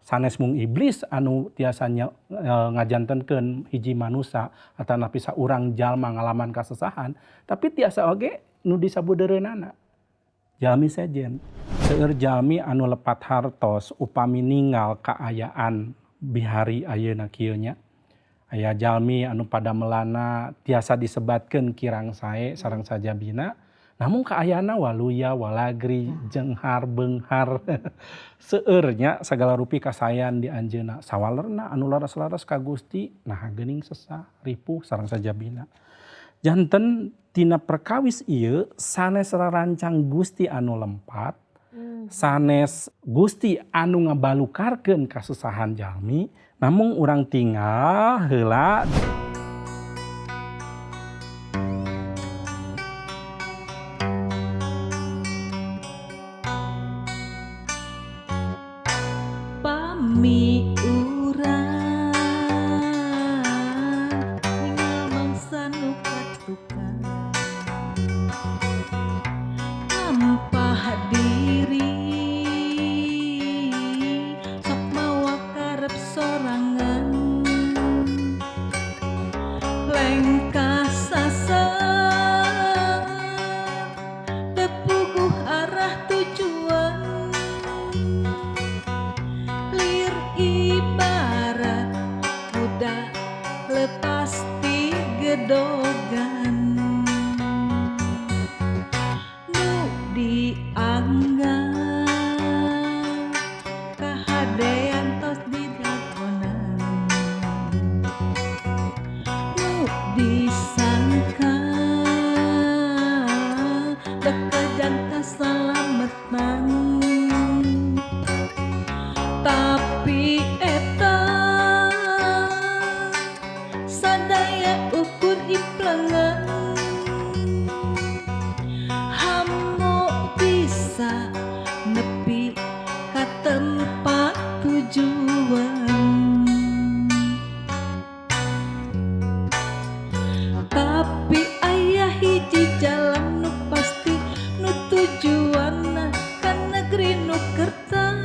sanes mung iblis anu tiasanya ngajantenkeun hiji manusia atau napi saurang jalma ngalaman kasesahan, tapi tiasa oge nu disabudereunana jalmi sejen. Seueur jalmi anu lepat hartos upami ninggal kaayaan bihari ayeuna kieu nya. Aya jalmi anu pada melana tiasa disebatkeun kirang sae sareng sajabina, namun kaayaana waluya, walagri, jenghar, beunghar. Seueur nya sagala rupi kasayan di anjeunna. Sawalerna anu laras-laras ka Gusti nah geuning sesah, ripuh sareng sajabina. Janten tina perkawis ieu sanes rarancang Gusti anu lempat, sanes Gusti anu ngabalukarkeun kasusahan jalmi, namung urang tinggal heula pami urang ninggal mangsa nu katukan ampah diri sok mawa karep sorangan lengkah sasar teu puguh arah tujuan lir ibarat budak lepas ti gedogan nu dianggap kahadean tos didagonan nu disangka dekedan kasalametan tapi eta sadaya ukur iplengan hamo bisa nepi ka tempat tujuan tapi aya hiji jalan nu pasti nu tujuanna ka negeri nu kerta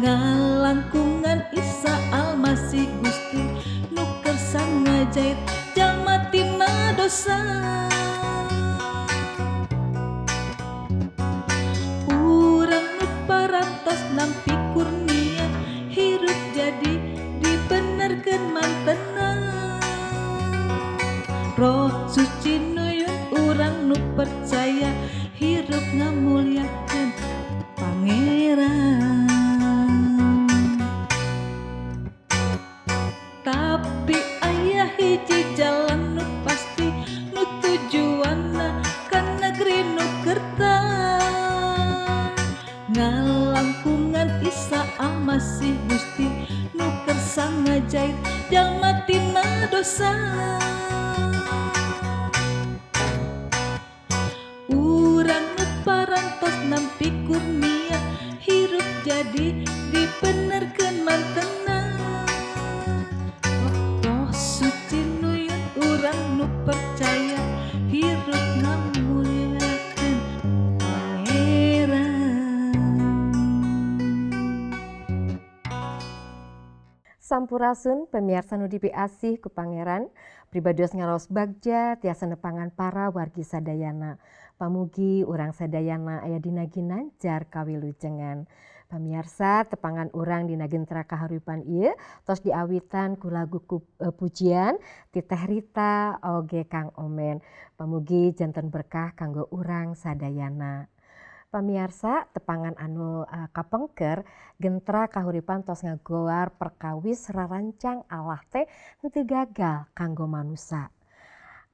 ngalangkungan Isa Almasih Gusti nu kersa ngajait jalma tina dosa urang nu parantos nampi kurnia hirup jadi dibenerkeun mantena Roh Suci nuyun urang nu percaya hirup ngamulyakeun Pangeran. Tapi aya hiji jalan nu pasti nu tujuanna ka negeri nu kerta ngalangkungan Isa Almasih Gusti nu kersa ngajait jalma tina dosa urang nu parantos nampi kurnia hirup jadi dibenerkeun mantena Roh Suci nuyun urang nu percaya hirup ngamulyakeun Pangeran. Sampurasun pemirsa nu dipiasih ku Pangeran, pribadios ngaraos bagja tiasa nepangan para wargi sadayana. Pamugi urang sadayana aya dina ginanjar kawilujengan. Pamirsa tepangan urang dina gentra kaharipan ieu tos diawitan ku lagu pujian ti Teh Rita oge Kang Omen. Pamugi janten berkah kanggo urang sadayana. Pamirsa tepangan anu kapengker gentra kahuripan tos ngagoar perkawis rarancang Allah teh henteu gagal kanggo manusia.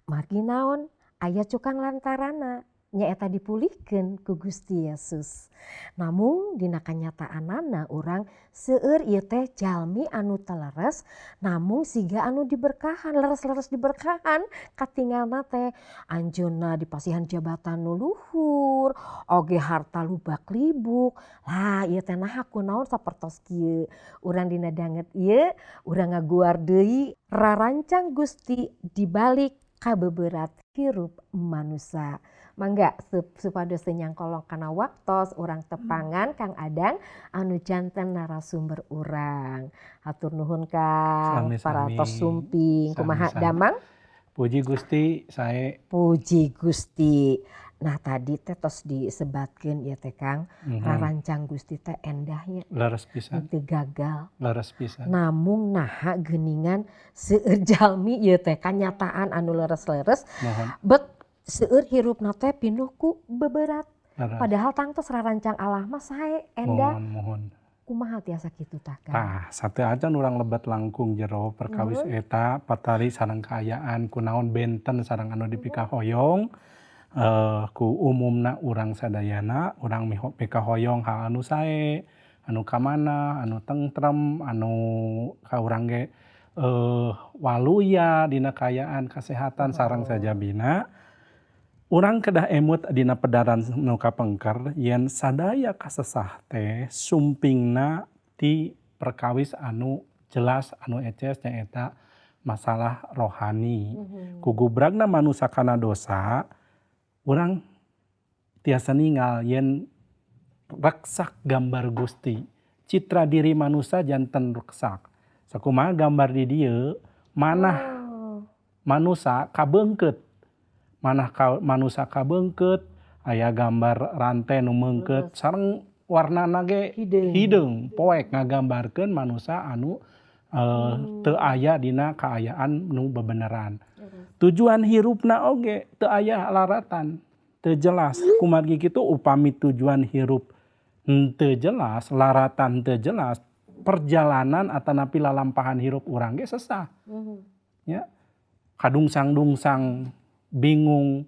Margi naon aya cukang lantarana nyaeta dipulihkeun ku Gusti Yesus. Namun dina kanyataanana urang seueur ieu teh jalmi anu teleres namun siga anu diberkahan leres-leres diberkahan katingalna teh anjeunna dipasihan jabatan nu luhur oge harta lubak libuk. Lah ieu teh naha kunaon sapertos kieu urang dina danget ieu urang ngaguar deui rarancang Gusti dibalik kabeberat hirup manusia. Mangga supados nyangkolong kana waktos urang tepangan Kang Adang anu janten narasumber urang. Hatur nuhun Kang, Sami-sami. paratos sumping kumaha Sami-sami. damang? Puji Gusti, saya Puji Gusti. Nah tadi teh tos disebatkeun ya teh Kang, rarancang Gusti teh endahnya leres pisan, teu gagal. leres pisan. Namun naha geuningan seueur jalmi ieu teh kanyataan anu leres-leres Mohon, bet seueur hirupna teh pinuh ku beberat. leres. Padahal tangtos rarancang Allah mah sae endah. Mohon. Kumaha tiasa kitu tah Kang? Tah, sate acan urang lebat langkung jero perkawis eta patari sareng kaayaan kunaon benten sareng anu dipikahoyong ku umumna urang sadayana urang pikahoyong hal anu sae anu kamana anu tentrem anu ka urang ge waluya dina kaayaan kasehatan sareng sajabina urang kedah emut dina pedaran nu kapengker yen sadaya kasesah teh sumpingna ti perkawis anu jelas anu eces nyaeta masalah rohani. Kugubragna manusa kana dosa urang tiasa ningal yen reksak gambar Gusti. Citra diri manusia janten reksak. Sakumaha gambar di dieu manah manusia kabeungkeut. Manah manusia kabeungkeut aya gambar rantai nu meungkeut sareng warnana ge hideung poek ngagambarkeun manusia anu teu aya dina kaayaan nu bebeneran. Tujuan hirupna oge teu aya laratan, teu jelas. Kumargi kitu upami tujuan hirup henteu jelas, laratan teu jelas, perjalanan atanapi lalampahan hirup urang ge sesah. Ya. Kadungsang-dungsang bingung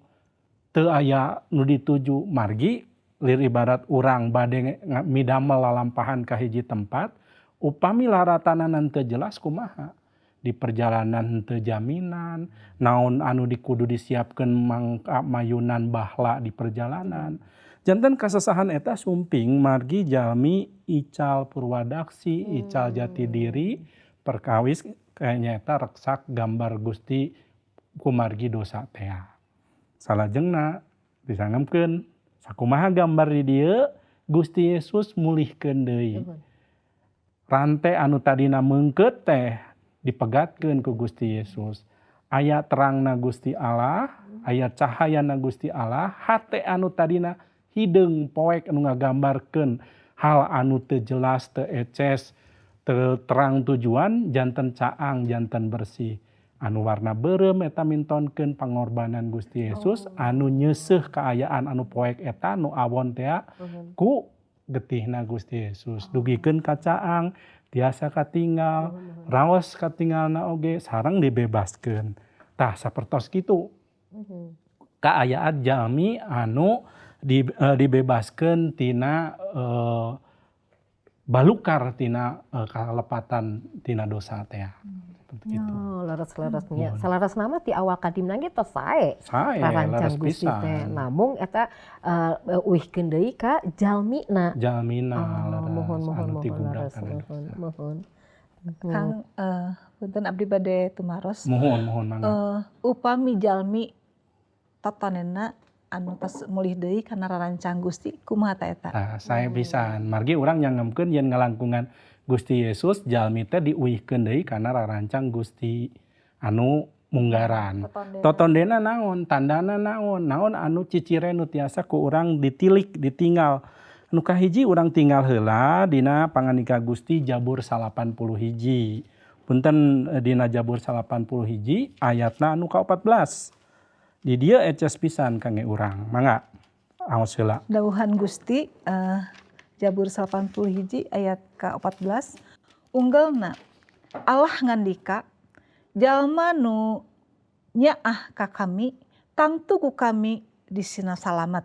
teu aya nu dituju margi lir ibarat urang bade midamel lalampahan ka hiji tempat upami laratanan teu jelas kumaha di perjalanan teu jaminan naon anu dikudu disiapkeun mangka mayunan bahla di perjalanan janten kasesahan eta sumping margi jalmi ical purwadaksi ical jati diri perkawis kayaknya eta reksak gambar Gusti kumargi dosa teh salajengna disanggemkeun sakumaha gambar di dieu Gusti Yesus mulihkeun deui rante anu tadina meungkeut teh dipegatkeun ku Gusti Yesus aya terangna Gusti Allah aya cahayana Gusti Allah hate anu tadina hideung poek anu ngagambarkeun hal anu teu jelas teu eces teu terang tujuan janten caang janten bersih anu warna beureum eta mintonkeun pangorbanan Gusti Yesus anu nyeuseuh kaayaan anu poek eta nu awon teh ku getihna Gusti Yesus dugikeun ka caang tiasa katinggal raos katinggalna oge sareng dibebaskeun tah sapertos kitu kaayaan jalmi anu dibebaskeun tina balukar tina kalepatan tina dosa teh seperti itu. Leres-leresnya. Salaras nama ti awal kadimna ge tos sae. Rarancang Gusti teh. Namung eta uihkeun deui ka jalmina. Mohon leres. Kang punten abdi bade tumaros. Mohon mangga. Upami jalmi totonena anu tos mulih deui kana rarancang Gusti kumaha ta eta? Saya pisan margi urang nyangemkeun yen ngalangkungan Gusti Yesus jalmi teh diuihkeun deui kana rarancang Gusti anu munggaran. Totondena naon? Tandana naon? Naon anu ciciren nu tiasa ku urang ditilik, ditinggal. Nu kahiji urang tinggal heula dina panganika Gusti Jabur 81. Punten dina Jabur 81 ayatna anu ka-14. Di dieu eces pisan kangge urang. Mangga aos heula. Dawuhan Gusti Jabur 81 ayat ke-14 unggalna Allah ngandika jalma nu nyaah ka kami tangtu ku kami disina salamet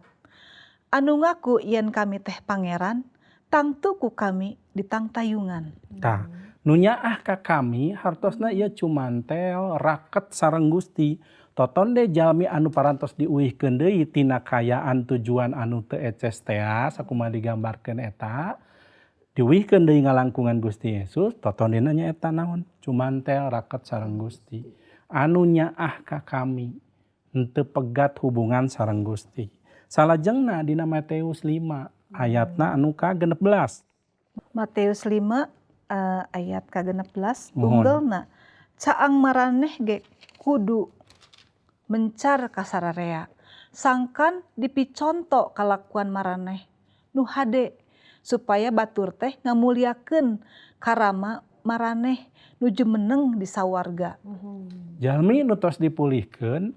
anu ngaku yen kami teh pangeran tangtu ku kami ditang tayungan. Tah nu nyaah ka kami hartosna ieu cumantel raket sareng Gusti totonde jalmi anu parantos diuihkeun deui tina kaayaan tujuan anu teu eces teh sakumaha digambarkeun eta diuihkeun deui ngalangkungan Gusti Yesus totondena nyaeta naon cumantel raket sareng Gusti anu nyaah ka kami henteu pegat hubungan sareng Gusti. Salajengna dina Matius 5 ayatna anu ka-16. Matius 5 ayat ka-16 Mohon. unggelna caang maraneh ge kudu mencar ka sararea sangkan dipiconto kalakuan maraneh nu hade supaya batur teh ngamuliakeun karama maraneh nuju meneng di sawarga. Jalmi nu tos dipulihkeun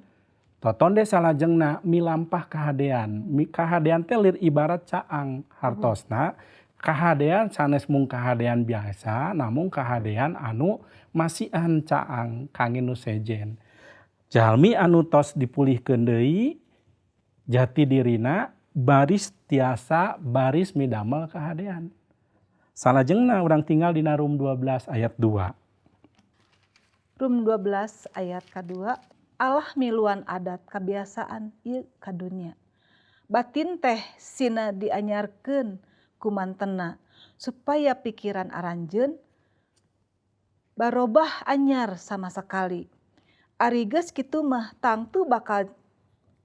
toton de salajengna milampah kahadean. Kahadean teh lir ibarat caang hartosna. Kahadean sanes mung kahadean biasa, namun kahadean anu masihan caang kangge nu sejen. Jalmi anu tos dipulihkeun deui jati dirina baris tiasa baris midamel kahadean. Salajengna urang tinggal dina Rum 12 ayat 2. Rum 12 ayat ka-2 Allah miluan adat kebiasaan ieu kadunya. Batin teh sina dianyarkeun kumantena supaya pikiran aranjeun barobah anyar sama sekali. Ari geus kitu mah tangtu bakal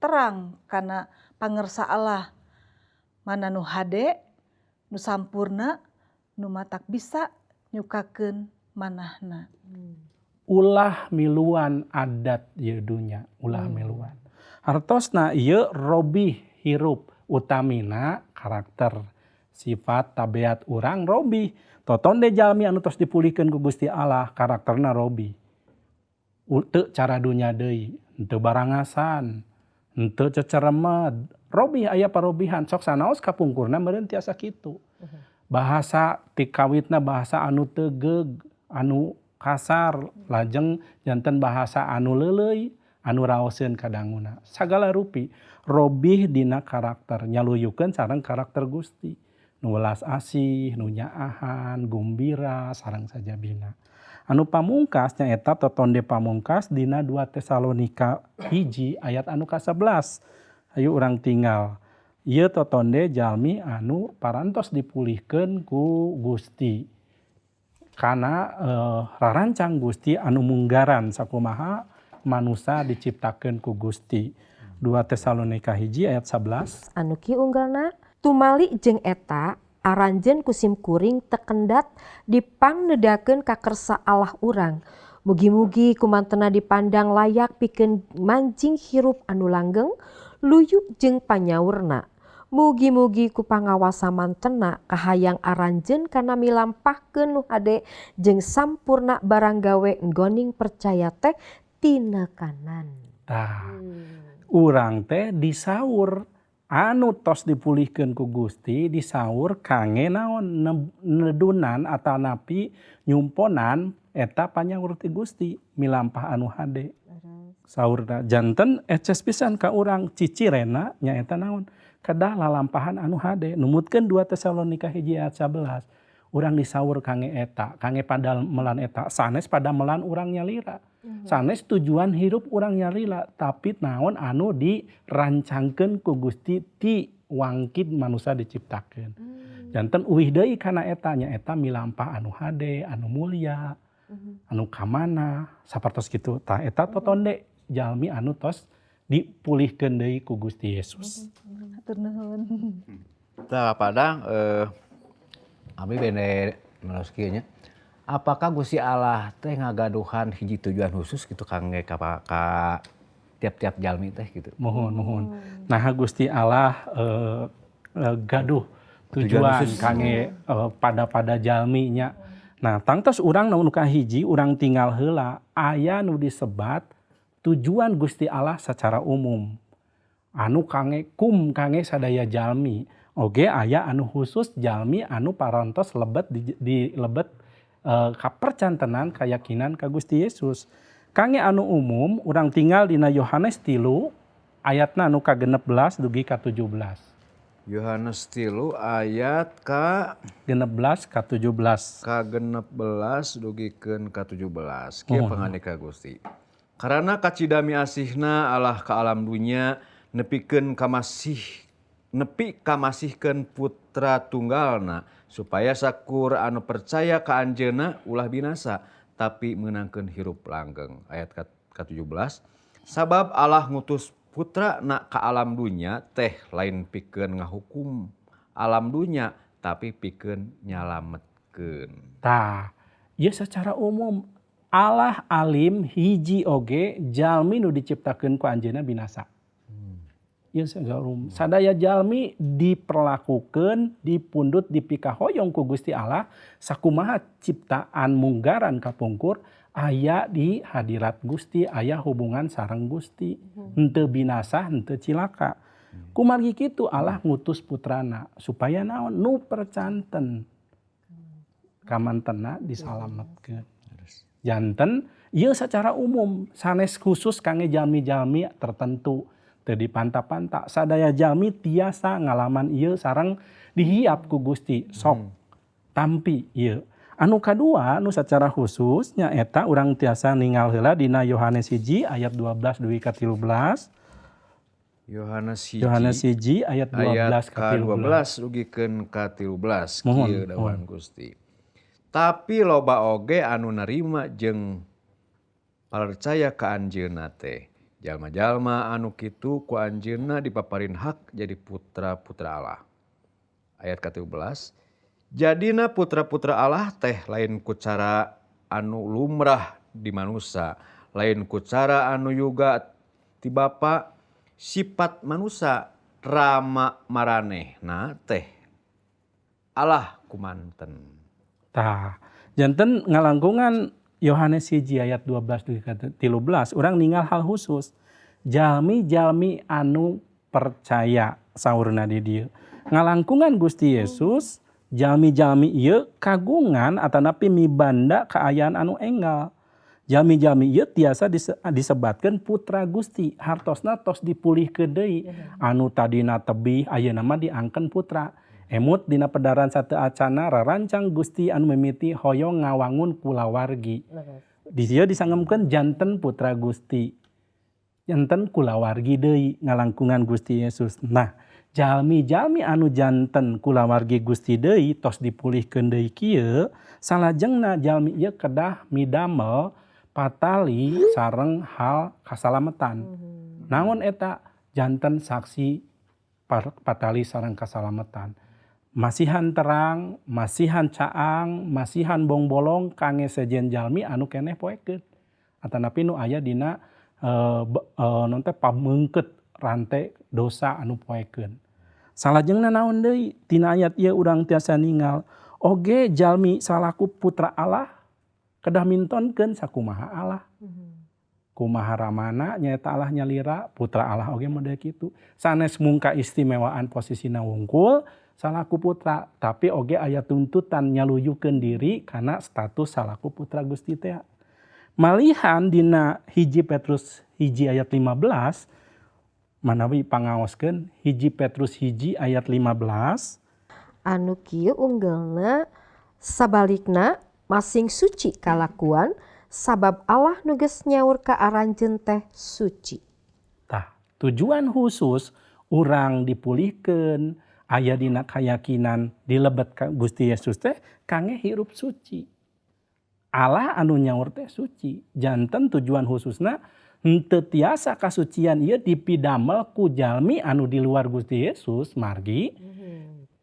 terang kana pangersa Allah. Mana nu hade, nu sampurna, nu matak bisa nyukakeun manahna. Ulah miluan adat ieu dunya, ulah miluan. Hartosna ieu robih hirup utamina karakter sifat tabeat urang robih. Toton de jalmi anu tos dipulihkeun ku Gusti Allah karakterna robih. Teu cara dunya deui, henteu barangasan, henteu ceceremed. Robih aya parobihan sok sanaos kapungkurna meureun tiasa kitu. Bahasa ti kawitna bahasa anu teugeg, anu kasar, lajeng janten bahasa anu leuleuy, anu raoseun kadanguna. Sagala rupi robih dina karakter nyaluyukeun sareng karakter Gusti. Nu welas asih, nu nyaahan, gumbira sareng sajabina. Anu pamungkas nyaeta totonde pamungkas dina 2 Tesalonika 1 ayat anu ka-11. Hayu urang tinggal. Ieu totonde jalmi anu parantos dipulihkeun ku Gusti. Kana rarancang Gusti anu munggaran sakumaha manusa diciptakeun ku Gusti. 2 Tesalonika 1 ayat 11. Anu kieu unggalna tumali jeung eta aranjeun ku simkuring tekendat dipangnedakeun ka kersa Allah urang. Mugi-mugi kumantena dipandang layak pikeun manjing hirup anu langgeng, luyu jeung panyaurna. Mugi-mugi ku pangawasa mantena kahayang aranjeun kana milampahkeun nu hade jeung sampurna barang gawe nggoning percaya teh tinekanan. Tah, urang teh disaur anu tos dipulihkeun ku Gusti disaur kangge naon nedunan atanapi nyumponan eta panyaur ti Gusti milampah anu hade. Saurna janten eces pisan ka urang cicirena nyaeta naon? Kedah lalampahan anu hade. Numutkeun 2 Tesalonika 1 ayat 11. Urang disaur kangge eta, kangge pada melan eta, sanes pada melan urang nyalira. Sanes tujuan hirup urang nyalira, tapi naon anu dirancangkeun ku Gusti ti wangkid manusia diciptakeun. Janten uwih deui kana eta nyaeta milampah anu hade, anu mulia, anu kamana, sapertos kitu. Tah eta totonde jalmi anu tos dipulihkeun deui ku Gusti Yesus. Hatur nuhun. Tah padang abi bene menaos kieu nya. Apakah Gusti Allah teh ngagaduhan hiji tujuan khusus gitu kangge ka tiap-tiap jalmi teh gitu. Mohon. Nah Gusti Allah gaduh tujuan kangge pada jalmi nya. Nah tangtos urang nu kahiji urang tinggal heula aya nu disebat tujuan Gusti Allah secara umum. Anu kangge sadaya jalmi. Oge aya anu khusus jalmi anu parantos lebet di lebet kapercantenan keyakinan ka Gusti Yesus. Kangge anu umum urang tinggal dina Yohanes 3 ayatna anu ka-16 dugi ka-17. Yohanes 3 ayat ka 16 ka-17. ka-16 dugikeun ka-17. Kieu pangandika Gusti. Karena kacidami asihna Allah ka alam dunya nepi kamasihkeun putra tunggalna supaya sakur anu percaya ka Anjeunna ulah binasa tapi meunangkeun hirup langgeng. Ayat ke-17. Sabab Allah ngutus putra na ka alam dunya teh lain pikeun ngahukum alam dunya tapi pikeun nyalametkeun. Tah, ieu secara umum Allah alim hiji oge jalmi nu diciptakeun ku anjeunna binasa. Ieu secara umum. Sadaya jalmi diperlakukeun, dipundut, dipikahoyong ku Gusti Allah sakumaha ciptaan munggaran kapungkur aya di hadirat Gusti, aya hubungan sareng Gusti. Henteu binasa, henteu cilaka. Kumargi kitu Allah ngutus putrana supaya naon nu percanten kamantenna disalametkeun. Janten ieu secara umum sanes khusus kangge jalmi-jalmi tertentu teu dipanta-panta. Sadaya jalmi tiasa ngalaman ieu sareng dihiap ku Gusti. Sok tampi ieu. Anu kadua nu secara khusus nyaeta urang tiasa ningal heula dina Yohanes 1 ayat 12 dugi ka 13. Yohanes 1 ayat 12 ka 13 dugikeun ka 13 Mohon, kieu dawuhan Gusti. Tapi loba oge anu narima jeung percaya ka anjeunna teh. Jalma-jalma anu kitu ku anjeunna dipaparin hak jadi putra-putra Allah. Ayat ke-13. Jadina putra-putra Allah teh lain ku cara anu lumrah di manusia, lain ku cara anu yuga ti Bapa sifat manusia rama maranehna teh Allah kumanten. Tah, janten ngalangkungan Yohanes 1 ayat 12 dugi ka 13 urang ningal hal khusus. Jalmi-jalmi anu percaya saurna di dieu. Ngalangkungan Gusti Yesus jalmi-jalmi ieu kagungan atanapi mibanda kaayaan anu enggal. Jalmi-jalmi ieu tiasa disebatkeun putra Gusti. Hartosna tos dipulihkeun deui. Anu tadina tebih ayeuna mah diangkeun putra. Emut dina pedaran sateu acana rarancang Gusti anu mimiti hoyong ngawangun kulawargi. Di dieu disangemkeun janten putra Gusti. Janten kulawargi deui ngalangkungan Gusti Yesus. Nah, jalmi-jalmi anu janten kulawargi Gusti deui tos dipulihkeun deui kieu salajengna jalmi ieu kedah midamel patali sareng hal kasalametan. Naon eta janten saksi patali sareng kasalametan. Masihan terang, masihan caang, masihan bongbolong kangge sejen jalmi anu keneh poekeun. Atanapi nu aya dina non teh pameungkeut rante dosa anu poekeun. Salajengna naon deui tina ayat ieu urang tiasa ningal oge jalmi salaku putra Allah kedah mintonkeun sakumaha Allah. Kumaha ramana nyaeta Allah nyalira putra Allah oge model kitu. Sanes mungka istimewaan posisina wungkul salaku putra tapi oge aya tuntutan nyaluyukeun diri kana status salaku putra Gusti teh. Malihan dina 1 Petrus 1 ayat 15 manawi pangaoskeun 1 Petrus 1 ayat 15 anu kieu unggelna sabalikna masing suci kalakuan sabab Allah nu geus nyaur ka aranjeun teh suci. Tah, tujuan khusus urang dipulihkeun aya dina kayakinan dilebet ka Gusti Yesus teh kangge hirup suci. Allah anu nyaur teh suci. Janten tujuan khususna henteu tiasa kasucian ieu dipidamel ku jalmi anu di luar Gusti Yesus margi.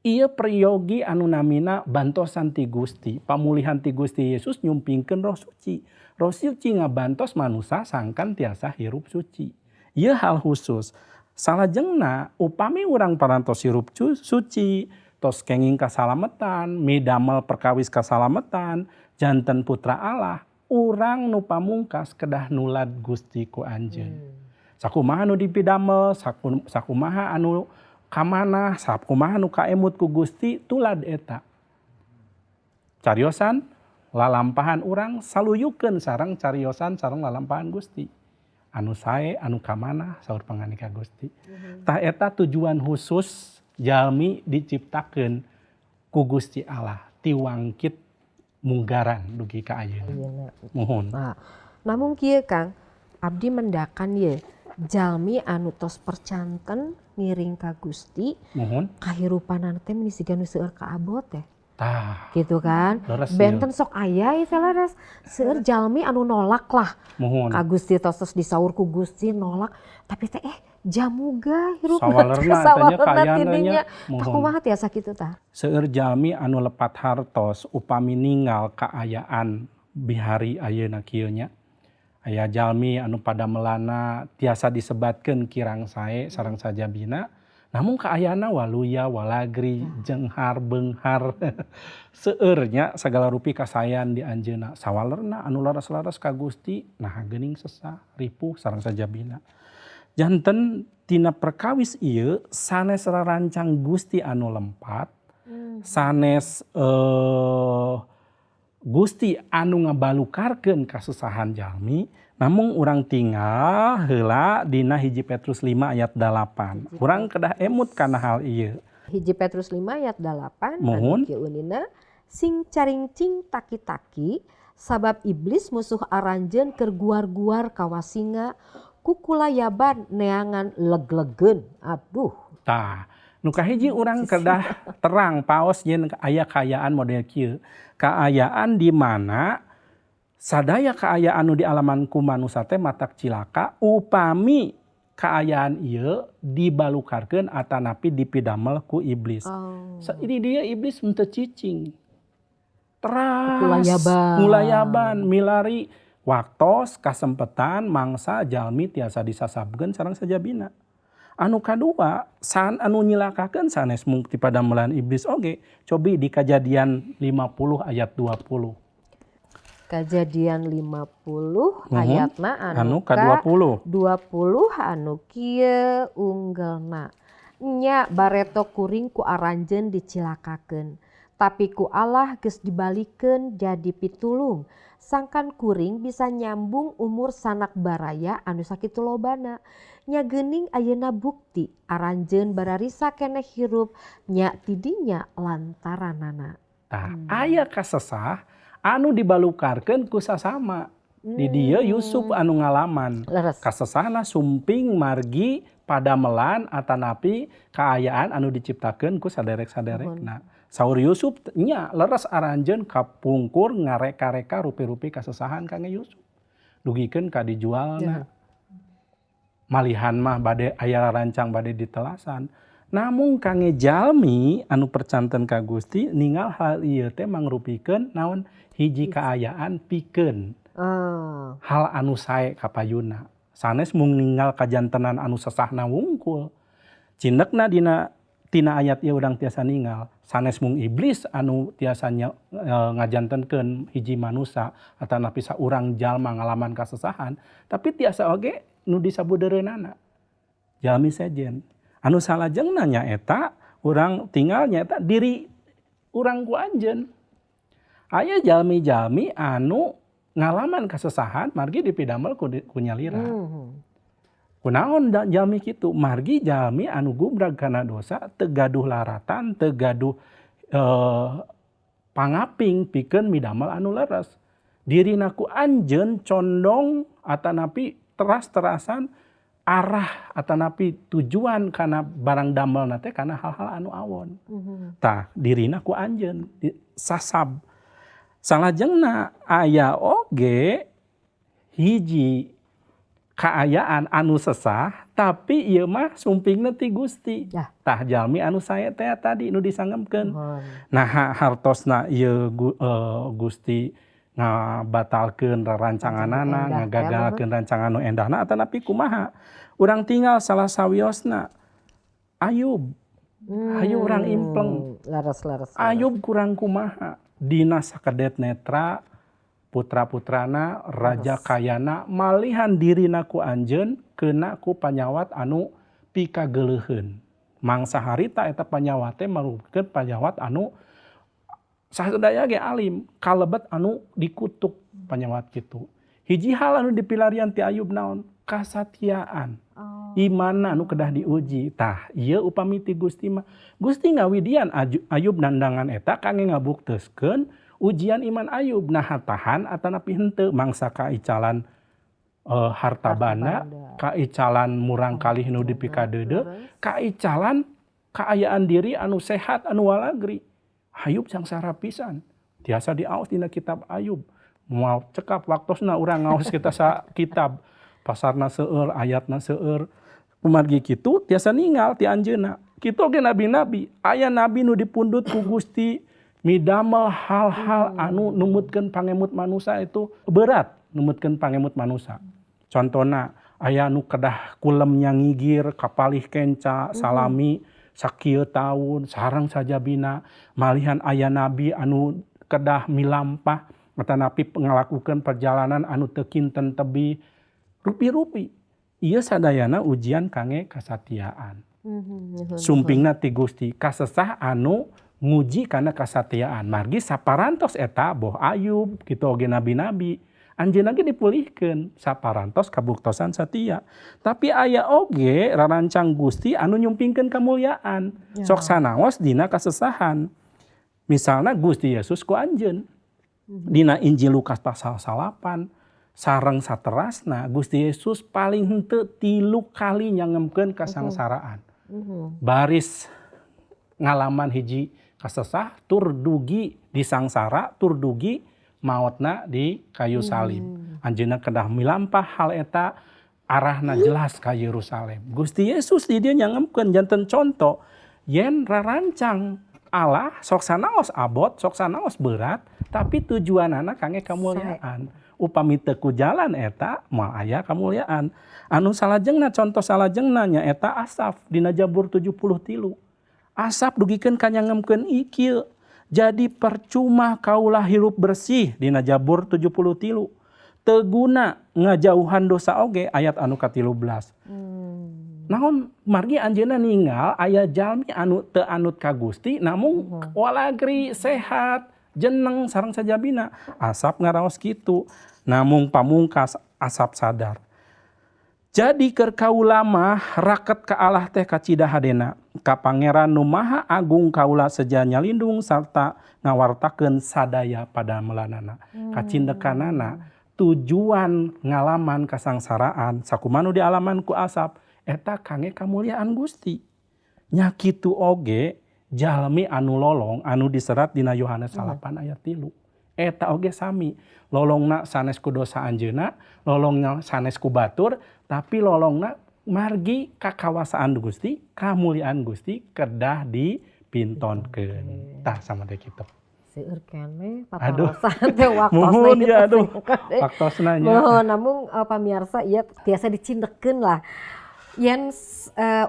Ieu priyogi anu namina bantosan ti Gusti. Pamulihan ti Gusti Yesus nyumpingkeun Roh Suci. Roh Suci ngabantos manusia sangkan tiasa hirup suci. Ieu hal khusus. Salajengna upami urang parantos hirup suci, tos kenging kasalametan, midamel perkawis kasalametan, janten putra Allah, urang nu pamungkas kedah nulad Gusti ku anjeun. Sakumaha nu dipidamel, sakumaha anu kamanah, sakumaha nu kaemut ku Gusti tulad eta. Cariosan lalampahan urang saluyukeun sareng cariosan sareng lalampahan Gusti. Anu sae, anu kamanah saur panganika Gusti. Tah eta tujuan khusus jalmi diciptakeun ku Gusti Allah ti wangkit munggaran dugi ka ayeuna. Mohon. Nah, namun kieu Kang, abdi mendakan ye jalmi anu tos percanten miring ka Gusti. Mohon. Kahirupanan teh meni siga nu seueur ka abot teh. Tah, gitu kan. leres Benten sok aya teh laras seueur jalmi anu nolak lah mohon. ka Gusti tos disaur ku Gusti nolak tapi teh jamuga hirupna Sawalerna tanya sawalerna kayananya tidinya tah mohon. kumaha tiasa kitu tah. Seueur jalmi anu lepat hartos upami ninggal kaayaan bihari ayeuna kieu nya. Aya jalmi anu pada melana tiasa disebatkeun kirang sae sareng sajabina. Namun kaayaanna waluya, walagri, jenghar, beunghar. Seueur nya sagala rupi kasayan di anjeunna. Sawalerna anu laras-laras ka Gusti nah geuning sesah, ripuh sareng sajabina. Janten tina perkawis ieu sanes rarancang Gusti anu lempat, sanes Gusti anu ngabalukarkeun kasusahan jalmi, namun urang tinggal heula dina 1 Petrus 5 ayat 8. Urang kedah emut kana hal ieu. 1 Petrus 5 ayat 8 Mohon. anu kieu eunina sing caringcing taki-taki sabab iblis musuh aranjeun keur guar-guar kawasinga ku kulayaban neangan leg-legeun. Aduh. Tah, nu kahiji urang kedah terang paos yen aya kaayaan model kieu. Kaayaan di mana sadaya kaayaan nu dialaman ku manusia teh matak cilaka upami kaayaan ieu dibalukarkeun atanapi dipidamel ku iblis. Oh. Ini dia iblis henteu cicing. Teras Kulayaban. kulayaban milari waktos kasempetan mangsa jalmi tiasa disasabkeun sareng sajabina. Anu kadua, san anu nyilakakeun sanes mung ti padamelan iblis oge. Cobi di Kejadian 50 ayat 20. Kejadian 50 ayatna anu Anu ka 20. 20 anu kieu unggelna. Nya bareto kuring ku aranjeun dicilakakeun. Tapi ku Allah geus dibalikeun jadi pitulung. Sangkan kuring bisa nyambung umur sanak baraya anu sakitu lobana. Nya geuning ayeuna bukti aranjeun bararisa keneh hirup nya tidinya lantaranana. Tah, aya kasesah anu dibalukarkeun ku sasama. Di dieu Yusuf anu ngalaman. Leres. Kasesahna sumping margi padamelan atanapi kaayaan anu diciptakeun ku saderek-saderekna. Saur Yusuf nya leres aranjeun kapungkur ngareka-reka rupi-rupi kasesahan kange Yusuf. Dugikeun ka dijualna. Malihan mah bade aya rancang bade ditelasan. Namun kange jalmi anu percanten ka Gusti ningal hal ieu teh mangrupikeun naon hiji kaayaan pikeun. Oh. Hal anu sae ka payuna. Sanes mung ninggal kajantenan anu sesahna wungkul. Cindekna tina ayat ieu urang tiasa ninggal. Sanes mung iblis anu tiasa ngajantenkeun hiji manusia atanapi saurang jalma ngalaman kasesahan, tapi tiasa oge nu disabudereunana. Jalmi sejen. Anu salajengna nyaeta urang tinggal nyaeta diri urang ku anjeun. Aya jalmi-jalmi anu ngalaman kasesahan margi dipidamel ku nyalira. Kunaon jalmi kitu? Margi jalmi anu gumrag kana dosa teu gaduh laratan, teu gaduh pangaping pikeun midamel anu leres. Dirina ku anjeun condong atanapi teras-terasan arah atanapi tujuan kana barang damelna teh kana hal-hal anu awon. Tah dirina ku anjeun sasab. Salajengna aya oge hiji kaayaan anu sesah tapi ieu mah sumpingna ti Gusti. Ya. Tah jalmi anu sae teh tadi nu disanggepkeun. Nah, Hartosna ieu Gusti ngabatalkeun rancanganana, ngagagalkeun rancangan nu endahna atanapi kumaha? Urang tinggal salah sawiosna. Ayub. Hayu urang impleng. Laras. Ayub kurang kumaha? Dina sakedet netra putra-putrana raja kayana malihan dirina ku anjeun keuna ku panyawat anu pikageuleuheun. Mangsa harita eta panyawat teh marupikeun panyawat anu sadaya ge alim, kalebet anu dikutuk panyawat kitu. Hiji hal anu dipilarian ti Ayub naon? Kasatiaan. Imanna anu kedah diuji. Tah, ieu upami ti Gusti mah. Gusti ngawidian Ayub nandangan eta kangge ngabukteskeun ujian iman Ayub. Nah tahan atanapi henteu mangsa kaicalan harta banda, kaicalan murang kalih nu dipikadeudeu, kaicalan kaayaan diri anu sehat anu walagri. Ayub sangsara pisan. Tiasa diaos dina kitab Ayub. Moal cekap waktosna urang ngaos kita sa kitab. Pasarna seueur, ayatna seueur. Kumargi kitu tiasa ninggal ti anjeunna. Kitu oge nabi-nabi, aya nabi nu dipundut ku Gusti midamel hal-hal anu numutkeun pangemut manusia itu berat, numutkeun pangemut manusia. Contohna aya nu kedah kulemnya ngigir, kapalih kenca, salami sakieu taun, sareng sajabina, malihan aya nabi anu kedah milampah atanapi ngalakukeun perjalanan anu teu kinten tebih rupi-rupi. Ieu sadayana ujian kangge kasatiaan. Sumpingna ti Gusti kasesah anu nguji kana kasatiaan. Margi saparantos eta boh Ayub kitu oge nabi-nabi. Anjeunna ge dipulihkeun saparantos kabuktosan satia. Tapi aya oge rarancang Gusti anu nyumpingkeun kamulyaan. Sok sanaos dina kasesahan. Misalna Gusti Yesus ku anjeun. Dina Injil Lukas pasal 8 sareng saterasna Gusti Yesus paling henteu 3 kali nyangemkeun kasangsaraan. Baris ngalaman hiji kasesah tur dugi disangsara tur dugi maotna di kayu salib. Anjeunna kedah milampah hal eta arahna jelas ka Yerusalem. Gusti Yesus di dieu nyangemkeun janten conto yen rarancang Allah sok sanaos abot, sok sanaos berat, tapi tujuanana kangge kamulyaan. Upami teu ku jalan eta moal aya kamulyaan. Anu salajengna contoh salajengna nya eta Asaf dina Jabur 73. Asap dugikeun kanyangemkeun ikieu. Jadi percuma kaulah hirup bersih dina Jabur 73. Teu guna ngajauhan dosa oge ayat anu ka-13. Naon margi anjeunna ninggal aya jalmi anu teu anut ka Gusti namun walagri sehat jeneng sareng sajabina. Asap ngaraos kitu. Namung pamungkas Asap sadar. Jadi keur kaula mah raket ka Allah teh kacidahadena ka Pangeran nu Maha Agung kaula seja nyalindung sarta ngawartakeun sadaya pada melanana. Kacindekanana tujuan ngalaman kasangsaraan sakumanu dialaman ku Asap eta kangge kamulyaan Gusti. Nya kitu oge jalmi anu lolong anu diserat dina Yohanes 8 ayat 3. Eta oge sami. Lolongna sanes ku dosa anjeunna, lolongna sanes ku batur, tapi lolongna margi kakawasaan Gusti, kamuliaan Gusti kedah dipintonkeun. Tah sama deh kitu. Seueur keneh patarosan teh Muhun waktosna ya aduh. Waktosna nya. Mohon namun pamirsa ieu tiasa dicindekeun lah. Yen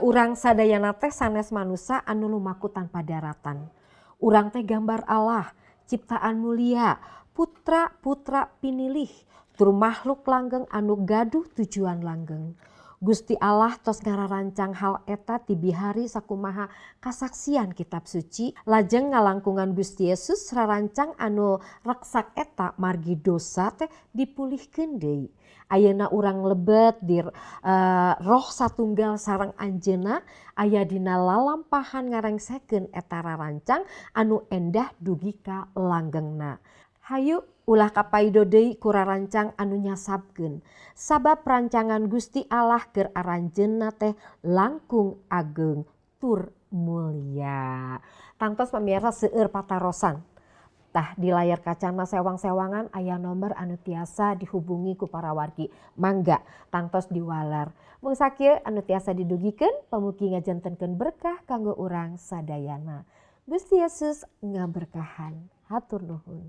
urang sadayana teh sanes manusia anu lumaku tanpa daratan. Urang teh gambar Allah, ciptaan mulia, putra-putra pinilih, tur makhluk langgeng anu gaduh tujuan langgeng. Gusti Allah tos ngararancang hal eta ti bihari sakumaha kasaksian kitab suci, lajeng ngalangkungan Gusti Yesus rarancang anu reksak eta margi dosa teh dipulihkeun deui. Ayeuna urang lebet di roh satunggal sareng anjeunna aya dina lalampahan ngarengsekeun eta rarancang anu endah dugi ka langgengna. Hayu ulah kapaido deui ku rarancang anu nyasabkeun. Sabab rancangan Gusti Allah keur aranjeunna teh langkung ageng tur mulia. Tangtos pamirsa seueur patarosan. Tah di layar kacana sewang-sewangan aya nomor anu tiasa dihubungi ku para wargi. Mangga tangtos diwalar. Mung sakieu anu tiasa didugikeun pamugi ngajantenkeun berkah kanggo urang sadayana. Gusti Yesus ngaberkahan. Hatur nuhun.